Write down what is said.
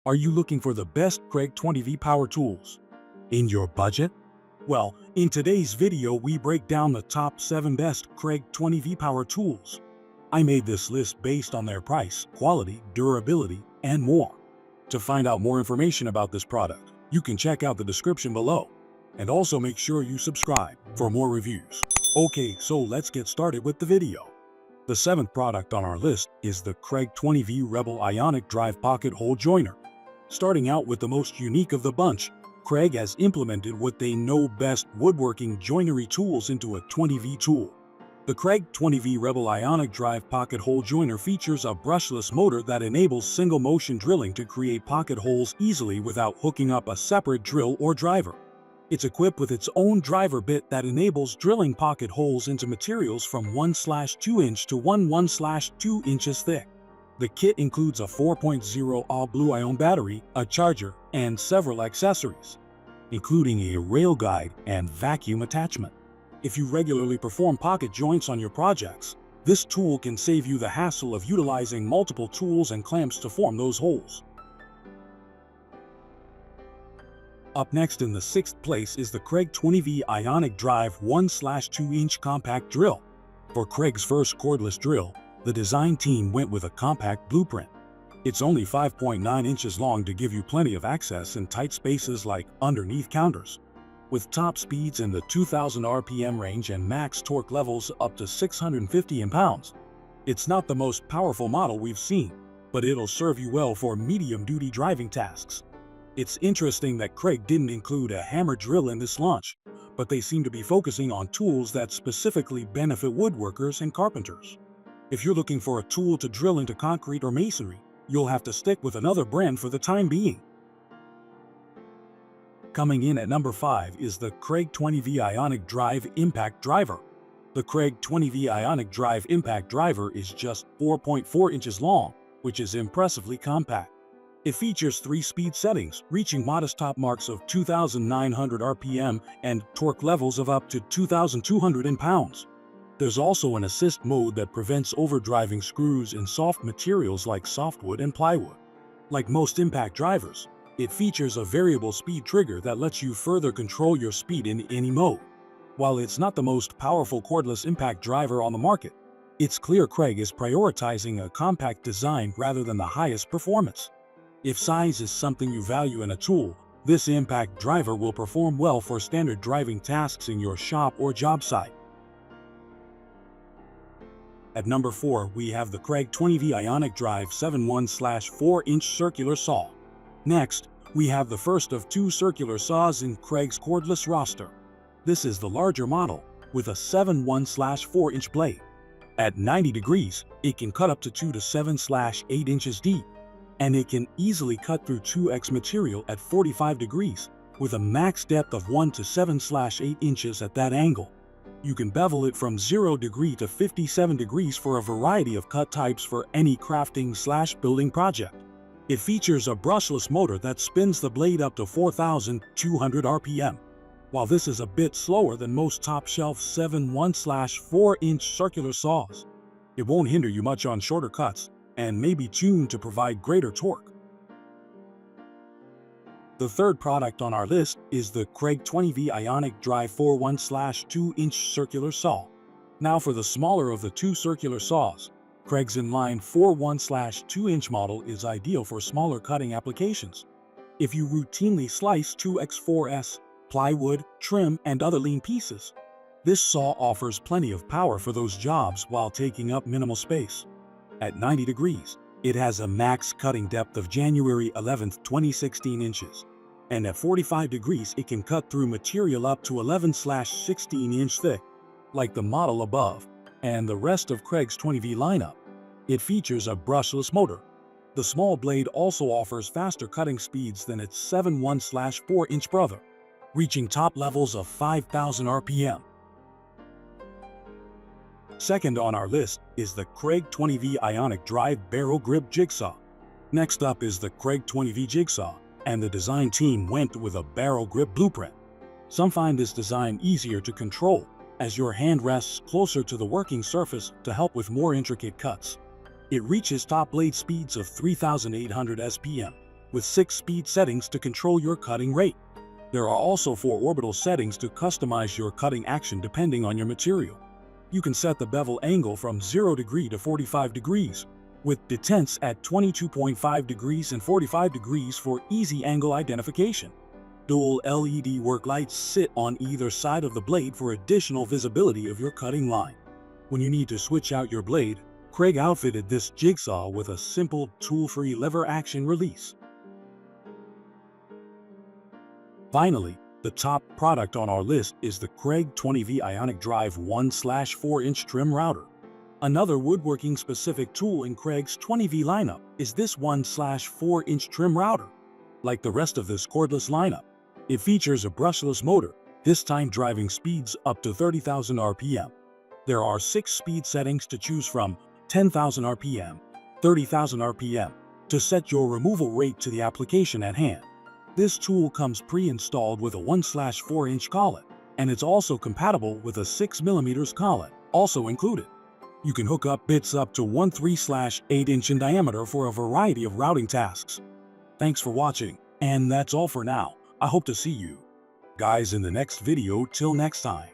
Are you looking for the best Kreg 20V power tools? In your budget? Well, in today's video we break down the top 7 best Kreg 20V power tools. I made this list based on their price, quality, durability, and more. To find out more information about this product, you can check out the description below. And also make sure you subscribe for more reviews. Okay, so let's get started with the video. The 7th product on our list is the Kreg 20V Rebel Ionic Drive Pocket Hole Joiner. Starting out with the most unique of the bunch, Kreg has implemented what they know best: woodworking joinery tools into a 20V tool. The Kreg 20V Rebel Ionic Drive Pocket Hole Joiner features a brushless motor that enables single-motion drilling to create pocket holes easily without hooking up a separate drill or driver. It's equipped with its own driver bit that enables drilling pocket holes into materials from 1/2 inch to 1/2 inches thick. The kit includes a 4.0 Ah blue ion battery, a charger, and several accessories, including a rail guide and vacuum attachment. If you regularly perform pocket joints on your projects, this tool can save you the hassle of utilizing multiple tools and clamps to form those holes. Up next in the 6th place is the Kreg 20V Ionic Drive 1/2 inch compact drill. For Kreg's first cordless drill, the design team went with a compact blueprint. It's only 5.9 inches long to give you plenty of access in tight spaces like underneath counters. With top speeds in the 2000 RPM range and max torque levels up to 650 pounds. It's not the most powerful model we've seen, but it'll serve you well for medium-duty driving tasks. It's interesting that Kreg didn't include a hammer drill in this launch, but they seem to be focusing on tools that specifically benefit woodworkers and carpenters. If you're looking for a tool to drill into concrete or masonry, you'll have to stick with another brand for the time being. Coming in at number 5 is the Kreg 20V Ionic Drive Impact Driver. The Kreg 20V Ionic Drive Impact Driver is just 4.4 inches long, which is impressively compact. It features 3 speed settings, reaching modest top marks of 2,900 RPM and torque levels of up to 2,200 pounds. There's also an assist mode that prevents overdriving screws in soft materials like softwood and plywood. Like most impact drivers, it features a variable speed trigger that lets you further control your speed in any mode. While it's not the most powerful cordless impact driver on the market, it's clear Kreg is prioritizing a compact design rather than the highest performance. If size is something you value in a tool, this impact driver will perform well for standard driving tasks in your shop or job site. At number 4, we have the Kreg 20V Ionic Drive 7/1/4 inch circular saw. Next, we have the first of 2 circular saws in Kreg's cordless roster. This is the larger model, with a 7/1/4 inch blade. At 90 degrees, it can cut up to 2 to 7/8 inches deep, and it can easily cut through 2x material at 45 degrees, with a max depth of 1 to 7/8 inches at that angle. You can bevel it from 0 degree to 57 degrees for a variety of cut types for any crafting/building project. It features a brushless motor that spins the blade up to 4,200 RPM. While this is a bit slower than most top-shelf 7/1/4 inch circular saws, it won't hinder you much on shorter cuts and may be tuned to provide greater torque. The 3rd product on our list is the Kreg 20V Ionic Drive 4/1/2 inch circular saw. Now for the smaller of the 2 circular saws, Kreg's inline 4/1/2 inch model is ideal for smaller cutting applications. If you routinely slice 2x4s, plywood, trim, and other lean pieces, this saw offers plenty of power for those jobs while taking up minimal space. At 90 degrees, it has a max cutting depth of January 11, 2016 inches, and at 45 degrees it can cut through material up to 11/16 inch thick, like the model above and the rest of Kreg's 20V lineup. It features a brushless motor. The small blade also offers faster cutting speeds than its 7/1/4 inch brother, reaching top levels of 5,000 RPM. Second on our list is the Kreg 20V Ionic Drive Barrel Grip Jigsaw. Next up is the Kreg 20V Jigsaw, and the design team went with a barrel grip blueprint. Some find this design easier to control, as your hand rests closer to the working surface to help with more intricate cuts. It reaches top blade speeds of 3,800 SPM, with 6 speed settings to control your cutting rate. There are also 4 orbital settings to customize your cutting action depending on your material. You can set the bevel angle from 0 degree to 45 degrees, with detents at 22.5 degrees and 45 degrees for easy angle identification. Dual LED work lights sit on either side of the blade for additional visibility of your cutting line. When you need to switch out your blade, Kreg outfitted this jigsaw with a simple tool-free lever action release. Finally, the top product on our list is the Kreg 20V Ionic Drive 1/4-inch trim router. Another woodworking-specific tool in Kreg's 20V lineup is this 1/4-inch trim router. Like the rest of this cordless lineup, it features a brushless motor, this time driving speeds up to 30,000 RPM. There are 6 speed settings to choose from: 10,000 RPM, 30,000 RPM, to set your removal rate to the application at hand. This tool comes pre-installed with a 1/4-inch collet, and it's also compatible with a 6mm collet, also included. You can hook up bits up to 3/8-inch in diameter for a variety of routing tasks. Thanks for watching, and that's all for now. I hope to see you guys in the next video. Till next time.